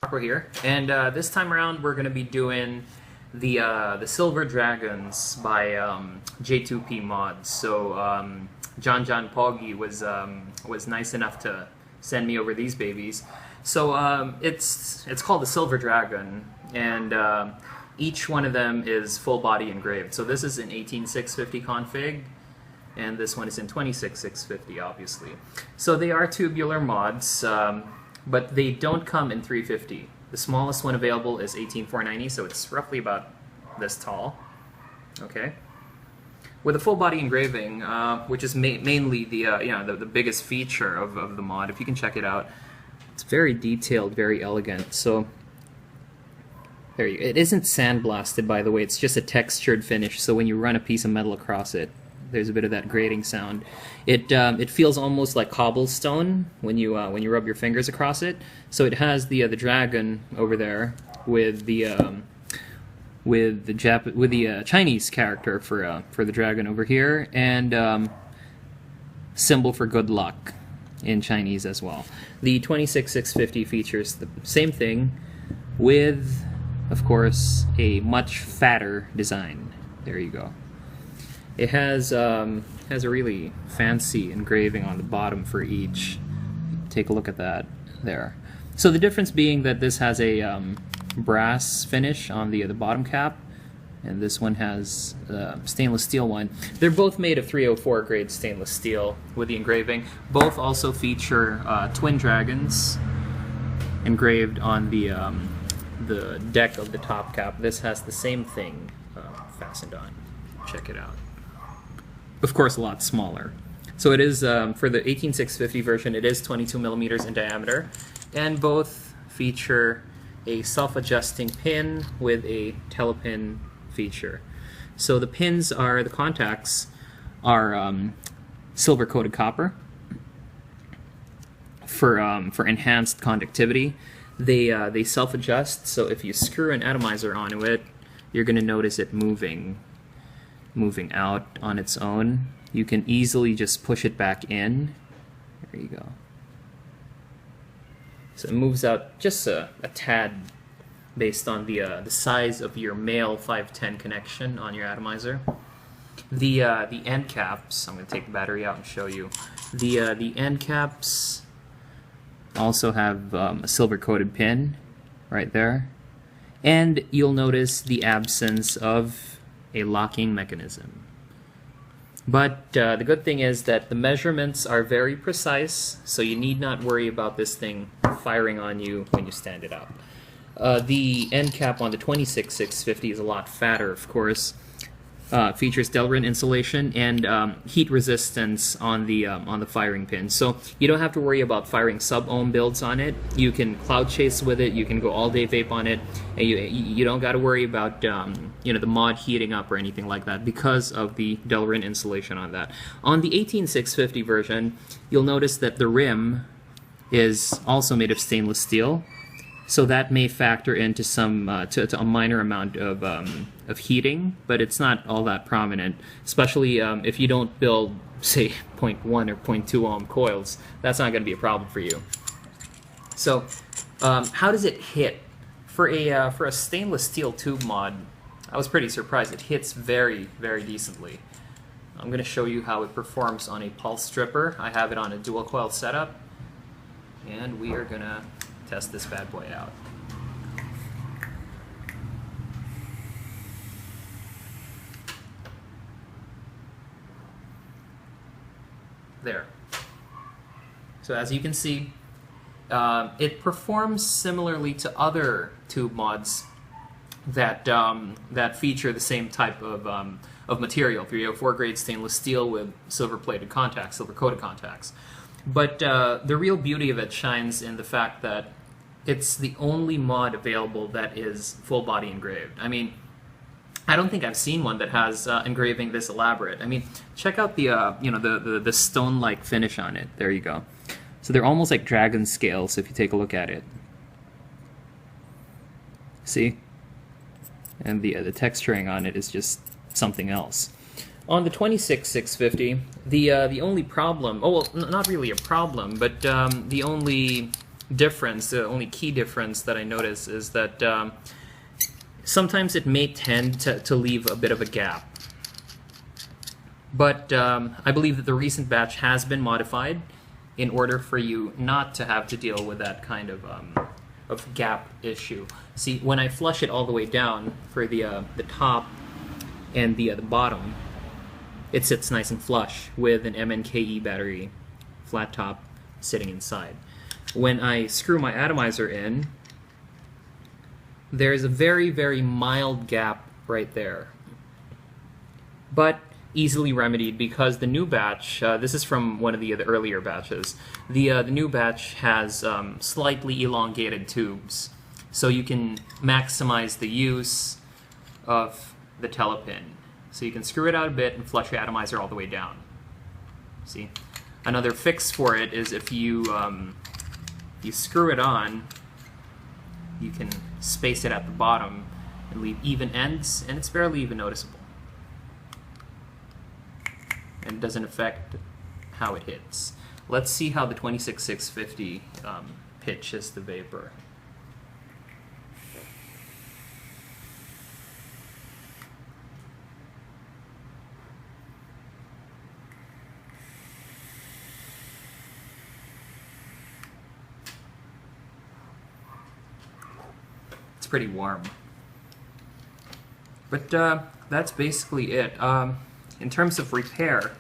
Marco here, and this time around we're going to be doing the Silver Dragons by J2P mods. So John Poggy was nice enough to send me over these babies. So it's called the Silver Dragon, and each one of them is full body engraved. So this is an 18650 config, and this one is in 26650, obviously. So they are tubular mods. But they don't come in 350. The smallest one available is 18490, so it's roughly about this tall. Okay. With a full body engraving, which is mainly the biggest feature of the mod. If you can check it out, it's very detailed, very elegant. So there you. It isn't sandblasted, by the way. It's just a textured finish. So when you run a piece of metal across it, there's a bit of that grating sound. It feels almost like cobblestone when you rub your fingers across it. So it has the dragon over there with the Chinese character for the dragon over here, and symbol for good luck in Chinese as well. The 26650 features the same thing with, of course, a much fatter design. There you go. It has a really fancy engraving on the bottom for each. Take a look at that there. So the difference being that this has a brass finish on the bottom cap, and this one has a stainless steel one. They're both made of 304 grade stainless steel with the engraving. Both also feature twin dragons engraved on the deck of the top cap. This has the same thing fastened on. Check it out. Of course, a lot smaller. So it is, for the 18650 version, it is 22 millimeters in diameter, and both feature a self-adjusting pin with a telepin feature. So the contacts are silver-coated copper for enhanced conductivity. They self-adjust, so if you screw an atomizer onto it, you're going to notice it moving out on its own. You can easily just push it back in. There you go. So it moves out just a tad based on the size of your male 510 connection on your atomizer. The end caps, I'm going to take the battery out and show you. The end caps also have a silver coated pin right there, and you'll notice the absence of a locking mechanism. But the good thing is that the measurements are very precise, so you need not worry about this thing firing on you when you stand it up. The end cap on the 26650 is a lot fatter, of course. Features Delrin insulation and heat resistance on the firing pin, so you don't have to worry about firing sub-ohm builds on it. You can cloud chase with it. You can go all day vape on it, and you don't got to worry about the mod heating up or anything like that because of the Delrin insulation on that. On the 18650 version, you'll notice that the rim is also made of stainless steel. So that may factor into some to a minor amount of heating, but it's not all that prominent. Especially if you don't build, say, 0.1 or 0.2 ohm coils, that's not going to be a problem for you. So, how does it hit? For a stainless steel tube mod, I was pretty surprised. It hits very, very decently. I'm going to show you how it performs on a pulse stripper. I have it on a dual coil setup, and we are going to test this bad boy out. There. So as you can see, it performs similarly to other tube mods that feature the same type of material, 304 grade stainless steel with silver-plated contacts, silver-coated contacts. But the real beauty of it shines in the fact that it's the only mod available that is full body engraved. I mean, I don't think I've seen one that has engraving this elaborate. I mean, check out the stone-like finish on it. There you go. So they're almost like dragon scales if you take a look at it. See? And the texturing on it is just something else. On the 26650, the only problem, oh well, not really a problem, but the only difference, the only key difference that I notice is that sometimes it may tend to leave a bit of a gap. But I believe that the recent batch has been modified in order for you not to have to deal with that kind of gap issue. See, when I flush it all the way down for the top and the bottom, it sits nice and flush with an MNKE battery, flat top, sitting inside. When I screw my atomizer in, there's a very, very mild gap right there, but easily remedied because the new batch, this is from one of the earlier batches, the new batch has slightly elongated tubes, so you can maximize the use of the telepin. So you can screw it out a bit and flush your atomizer all the way down. See? Another fix for it is if you screw it on, you can space it at the bottom and leave even ends, and it's barely even noticeable. And it doesn't affect how it hits. Let's see how the 26650 pitches the vapor. It's pretty warm. But that's basically it. In terms of repair,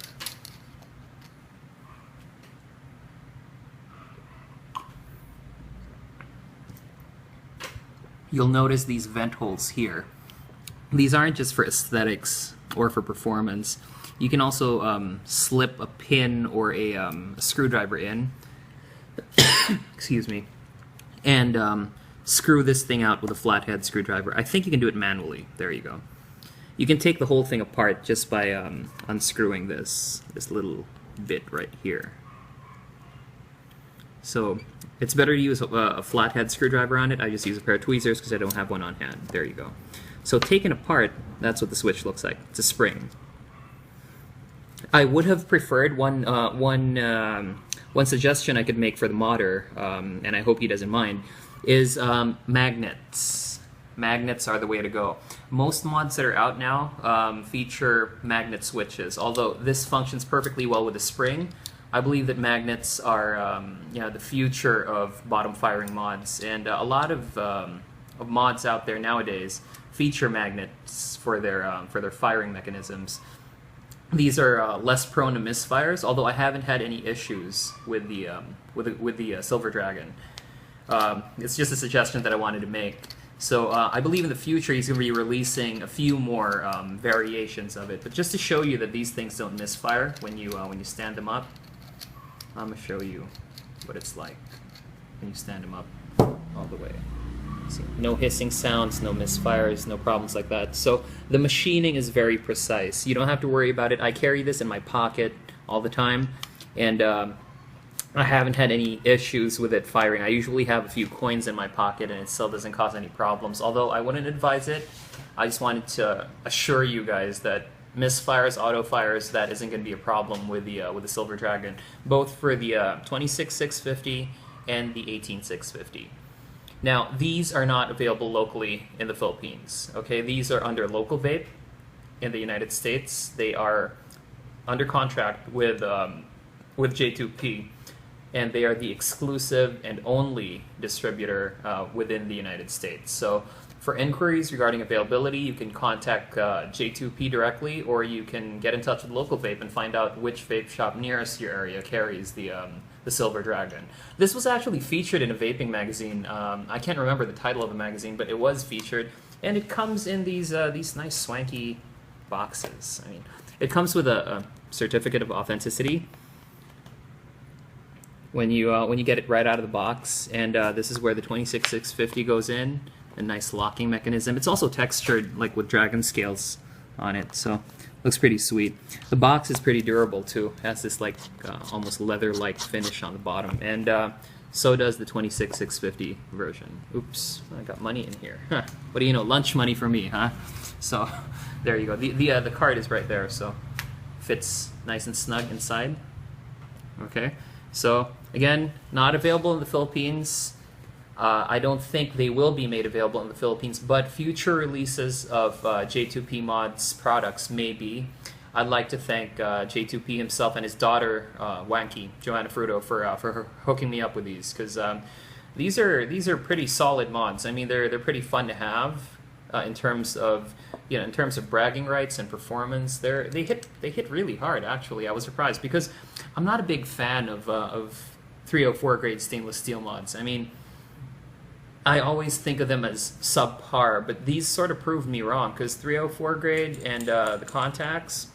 you'll notice these vent holes here. These aren't just for aesthetics or for performance. You can also slip a pin or a screwdriver in, excuse me, and screw this thing out with a flathead screwdriver. I think you can do it manually. There you go. You can take the whole thing apart just by unscrewing this little bit right here. So it's better to use a flathead screwdriver on it. I just use a pair of tweezers because I don't have one on hand. There you go. So taken apart, that's what the switch looks like. It's a spring. I would have preferred one suggestion I could make for the modder, and I hope he doesn't mind, is magnets. Magnets are the way to go. Most mods that are out now feature magnet switches. Although this functions perfectly well with a spring, I believe that magnets are the future of bottom firing mods, and a lot of mods out there nowadays feature magnets for their firing mechanisms. These are less prone to misfires, although I haven't had any issues with the Silver Dragon. It's just a suggestion that I wanted to make. So I believe in the future he's going to be releasing a few more variations of it. But just to show you that these things don't misfire when you stand them up, I'm going to show you what it's like when you stand them up all the way. See, no hissing sounds, no misfires, no problems like that. So the machining is very precise. You don't have to worry about it. I carry this in my pocket all the time, and I haven't had any issues with it firing. I usually have a few coins in my pocket and it still doesn't cause any problems, although I wouldn't advise it. I just wanted to assure you guys that misfires, auto fires, that isn't going to be a problem with the Silver Dragon, both for the 26650 and the 18650. Now, these are not available locally in the Philippines. Okay, these are under local vape in the United States. They are under contract with J2P, and they are the exclusive and only distributor within the United States. So for inquiries regarding availability, you can contact J2P directly, or you can get in touch with local vape and find out which vape shop nearest your area carries the Silver Dragon. This was actually featured in a vaping magazine. I can't remember the title of the magazine, but it was featured, and it comes in these nice swanky boxes. I mean, it comes with a certificate of authenticity when you get it right out of the box, and this is where the 26650 goes in, a nice locking mechanism. It's also textured like with dragon scales on it, so looks pretty sweet. The box is pretty durable too. It has this like almost leather-like finish on the bottom, and so does the 26650 version. Oops, I got money in here. Huh. What do you know? Lunch money for me, huh? So there you go. The card is right there, so fits nice and snug inside. Okay. So again, not available in the Philippines. I don't think they will be made available in the Philippines, but future releases of J2P Mods products may be. I'd like to thank J2P himself and his daughter, Wanky, Joanna Fruto, for her hooking me up with these, because these are pretty solid mods. I mean, they're pretty fun to have in terms of bragging rights and performance. They hit really hard. Actually, I was surprised because I'm not a big fan of 304 grade stainless steel mods. I mean, I always think of them as subpar, but these sort of proved me wrong, because 304 grade and the contacts,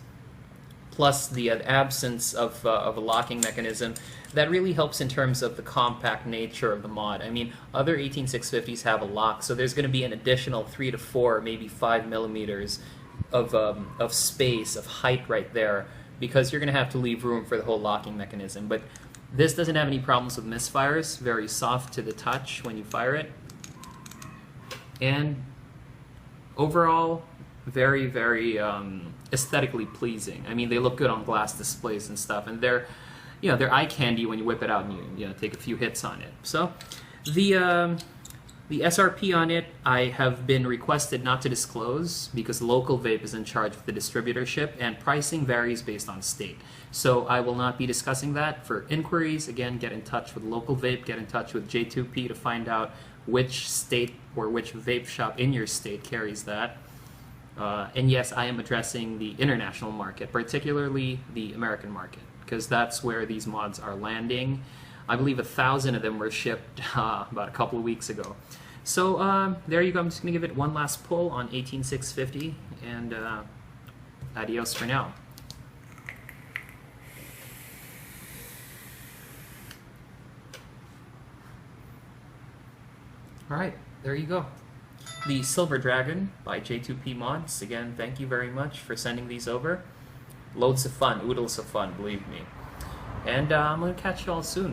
plus the absence of a locking mechanism, that really helps in terms of the compact nature of the mod. I mean, other 18650s have a lock, so there's going to be an additional 3 to 4, maybe 5 millimeters of space, of height right there, because you're going to have to leave room for the whole locking mechanism. But this doesn't have any problems with misfires, very soft to the touch when you fire it. And overall, very, very aesthetically pleasing. I mean, they look good on glass displays and stuff, and they're eye candy when you whip it out and you take a few hits on it. So the SRP on it, I have been requested not to disclose because Local Vape is in charge of the distributorship, and pricing varies based on state. So I will not be discussing that. For inquiries, again, get in touch with Local Vape, get in touch with J2P to find out which state or which vape shop in your state carries that. And yes, I am addressing the international market, particularly the American market, because that's where these mods are landing. I believe 1,000 of them were shipped about a couple of weeks ago. So there you go. I'm just going to give it one last pull on 18650, and adios for now. Alright, there you go. The Silver Dragon by J2P Mods. Again, thank you very much for sending these over. Loads of fun, oodles of fun, believe me. And I'm going to catch you all soon.